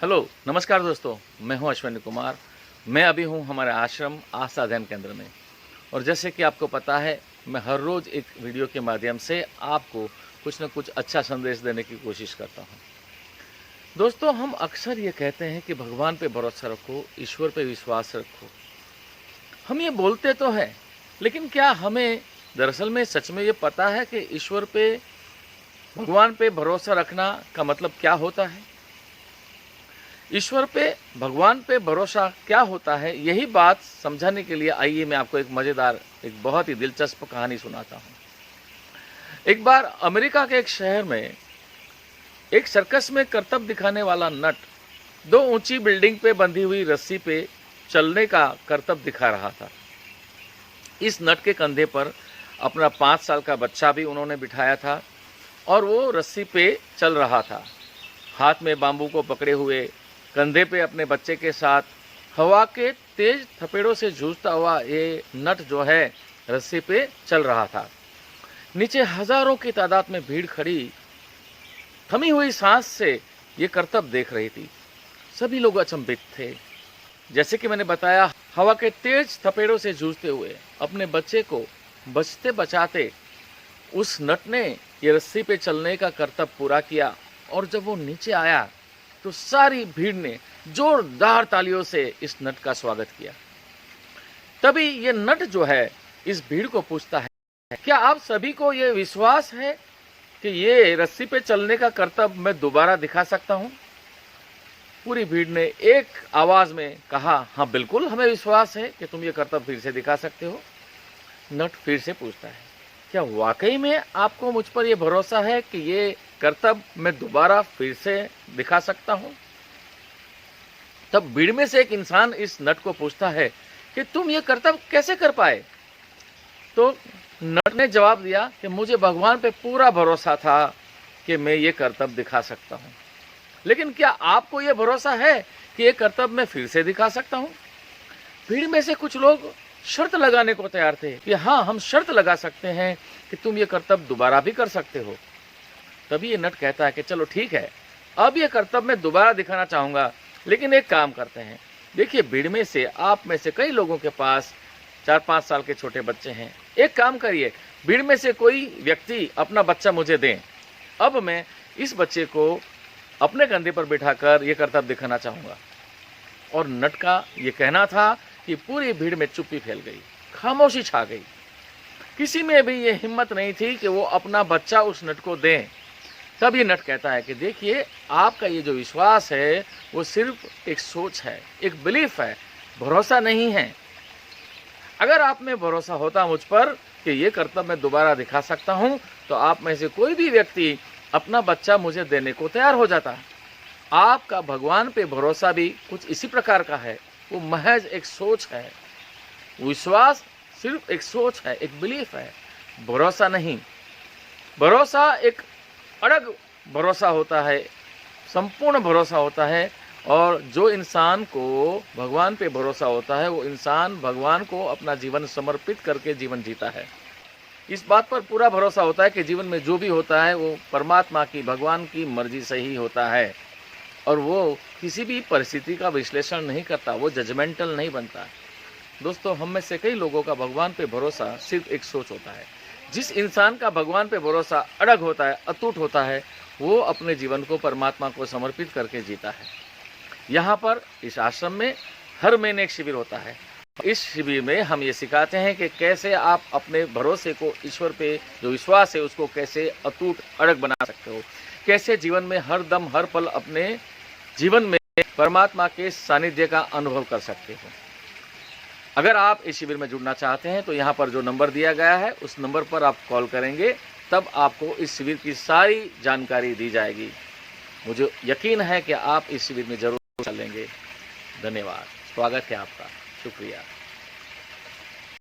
Hello, नमस्कार दोस्तों। मैं हूं अश्विनी कुमार। मैं अभी हूं हमारे आश्रम आस्था अध्ययन केंद्र में और जैसे कि आपको पता है, मैं हर रोज़ एक वीडियो के माध्यम से आपको कुछ न कुछ अच्छा संदेश देने की कोशिश करता हूं। दोस्तों, हम अक्सर ये कहते हैं कि भगवान पे भरोसा रखो, ईश्वर पे विश्वास रखो। हम ये बोलते तो हैं, लेकिन क्या हमें दरअसल में सच में ये पता है कि ईश्वर पे, भगवान पे भरोसा रखना का मतलब क्या होता है? ईश्वर पे, भगवान पे भरोसा क्या होता है, यही बात समझाने के लिए आइए मैं आपको एक मज़ेदार, एक बहुत ही दिलचस्प कहानी सुनाता हूँ। एक बार अमेरिका के एक शहर में एक सर्कस में करतब दिखाने वाला नट दो ऊंची बिल्डिंग पे बंधी हुई रस्सी पे चलने का करतब दिखा रहा था। इस नट के कंधे पर अपना 5 साल का बच्चा भी उन्होंने बिठाया था और वो रस्सी पे चल रहा था। हाथ में बांबू को पकड़े हुए, कंधे पे अपने बच्चे के साथ हवा के तेज थपेड़ों से जूझता हुआ ये नट जो है रस्सी पे चल रहा था। नीचे हजारों की तादाद में भीड़ खड़ी थमी हुई सांस से ये करतब देख रही थी। सभी लोग अचंभित थे। जैसे कि मैंने बताया, हवा के तेज थपेड़ों से जूझते हुए अपने बच्चे को बचते बचाते उस नट ने ये रस्सी पे चलने का करतब पूरा किया और जब वो नीचे आया तो सारी भीड़ ने जोरदार तालियों से इस नट का स्वागत किया। तभी ये नट जो है इस भीड़ को पूछता है, क्या आप सभी को ये विश्वास है कि ये रस्सी पे चलने का करतब मैं दोबारा दिखा सकता हूं? पूरी भीड़ ने एक आवाज में कहा, हाँ बिल्कुल, हमें विश्वास है कि तुम ये करतब फिर से दिखा सकते हो। नट फिर से पूछता है, क्या वाकई में आपको मुझ पर यह भरोसा है कि ये करतब मैं दोबारा फिर से दिखा सकता हूं? तब भीड़ में से एक इंसान इस नट को पूछता है कि तुम ये करतब कैसे कर पाए? तो नट ने जवाब दिया कि मुझे भगवान पे पूरा भरोसा था कि मैं ये करतब दिखा सकता हूं। लेकिन क्या आपको ये भरोसा है कि ये करतब मैं फिर से दिखा सकता हूं? भीड़ में से कुछ लोग शर्त लगाने को तैयार थे कि हाँ, हम शर्त लगा सकते हैं कि तुम ये करतब दोबारा भी कर सकते हो। तभी ये नट कहता है कि चलो ठीक है, अब ये करतब मैं दोबारा दिखाना चाहूंगा, लेकिन एक काम करते हैं। देखिए, भीड़ में से आप में से कई लोगों के पास 4-5 साल के छोटे बच्चे हैं। एक काम करिए, भीड़ में से कोई व्यक्ति अपना बच्चा मुझे दें। अब मैं इस बच्चे को अपने कंधे पर बिठाकर ये करतब दिखाना चाहूंगा। और नट का ये कहना था कि पूरी भीड़ में चुप्पी फैल गई, खामोशी छा गई। किसी में भी ये हिम्मत नहीं थी कि वो अपना बच्चा उस नट को दें। तब ये नट कहता है कि देखिए, आपका ये जो विश्वास है वो सिर्फ एक सोच है, एक बिलीफ है, भरोसा नहीं है। अगर आप में भरोसा होता मुझ पर कि ये करतब मैं दोबारा दिखा सकता हूं, तो आप में से कोई भी व्यक्ति अपना बच्चा मुझे देने को तैयार हो जाता। आपका भगवान पे भरोसा भी कुछ इसी प्रकार का है। वो महज एक सोच है। विश्वास सिर्फ एक सोच है, एक बिलीफ है, भरोसा नहीं। भरोसा एक अड़ग भरोसा होता है, संपूर्ण भरोसा होता है। और जो इंसान को भगवान पे भरोसा होता है, वो इंसान भगवान को अपना जीवन समर्पित करके जीवन जीता है। इस बात पर पूरा भरोसा होता है कि जीवन में जो भी होता है वो परमात्मा की, भगवान की मर्जी से ही होता है। और वो किसी भी परिस्थिति का विश्लेषण नहीं करता, वो जजमेंटल नहीं बनता। दोस्तों, हम में से कई लोगों का भगवान पे भरोसा सिर्फ एक सोच होता है। जिस इंसान का भगवान पे भरोसा अड़ग होता है, अटूट होता है, वो अपने जीवन को परमात्मा को समर्पित करके जीता है। यहाँ पर इस आश्रम में हर महीने एक शिविर होता है। इस शिविर में हम ये सिखाते हैं कि कैसे आप अपने भरोसे को, ईश्वर पे जो विश्वास है उसको कैसे अटूट अड़ग बना सकते हो, कैसे जीवन में हर दम हर पल अपने जीवन में परमात्मा के सानिध्य का अनुभव कर सकते हो। अगर आप इस शिविर में जुड़ना चाहते हैं तो यहाँ पर जो नंबर दिया गया है उस नंबर पर आप कॉल करेंगे, तब आपको इस शिविर की सारी जानकारी दी जाएगी। मुझे यकीन है कि आप इस शिविर में जरूर चलेंगे। धन्यवाद, स्वागत है आपका, शुक्रिया।